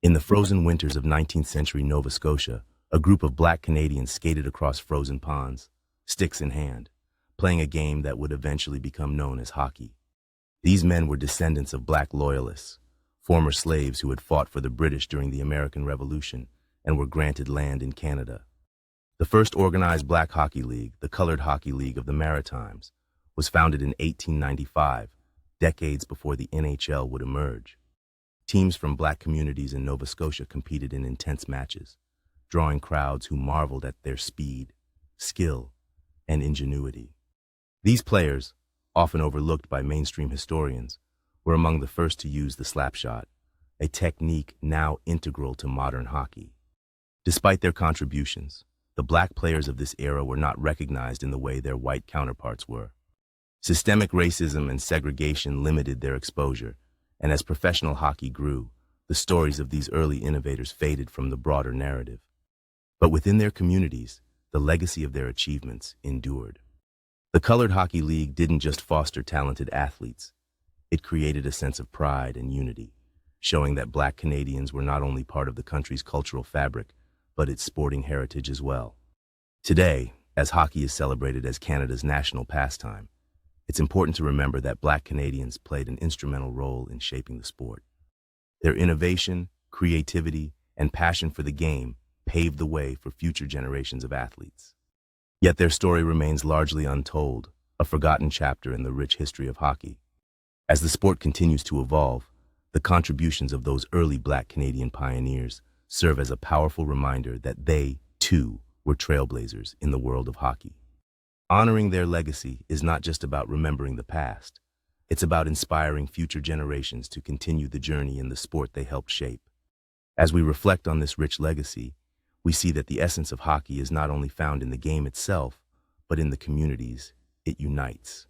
In the frozen winters of 19th century Nova Scotia, a group of black Canadians skated across frozen ponds, sticks in hand, playing a game that would eventually become known as hockey. These men were descendants of black loyalists, former slaves who had fought for the British during the American Revolution and were granted land in Canada. The first organized black hockey league, the Colored Hockey League of the Maritimes, was founded in 1895, decades before the NHL would emerge. Teams from black communities in Nova Scotia competed in intense matches, drawing crowds who marveled at their speed, skill, and ingenuity. These players, often overlooked by mainstream historians, were among the first to use the slap shot, a technique now integral to modern hockey. Despite their contributions, the black players of this era were not recognized in the way their white counterparts were. Systemic racism and segregation limited their exposure, and as professional hockey grew, the stories of these early innovators faded from the broader narrative. But within their communities, the legacy of their achievements endured. The Colored Hockey League didn't just foster talented athletes, it created a sense of pride and unity, showing that black Canadians were not only part of the country's cultural fabric, but its sporting heritage as well. Today, as hockey is celebrated as Canada's national pastime, it's important to remember that black Canadians played an instrumental role in shaping the sport. Their innovation, creativity, and passion for the game paved the way for future generations of athletes. Yet their story remains largely untold, a forgotten chapter in the rich history of hockey. As the sport continues to evolve, the contributions of those early black Canadian pioneers serve as a powerful reminder that they, too, were trailblazers in the world of hockey. Honoring their legacy is not just about remembering the past. It's about inspiring future generations to continue the journey in the sport they helped shape. As we reflect on this rich legacy, we see that the essence of hockey is not only found in the game itself, but in the communities it unites.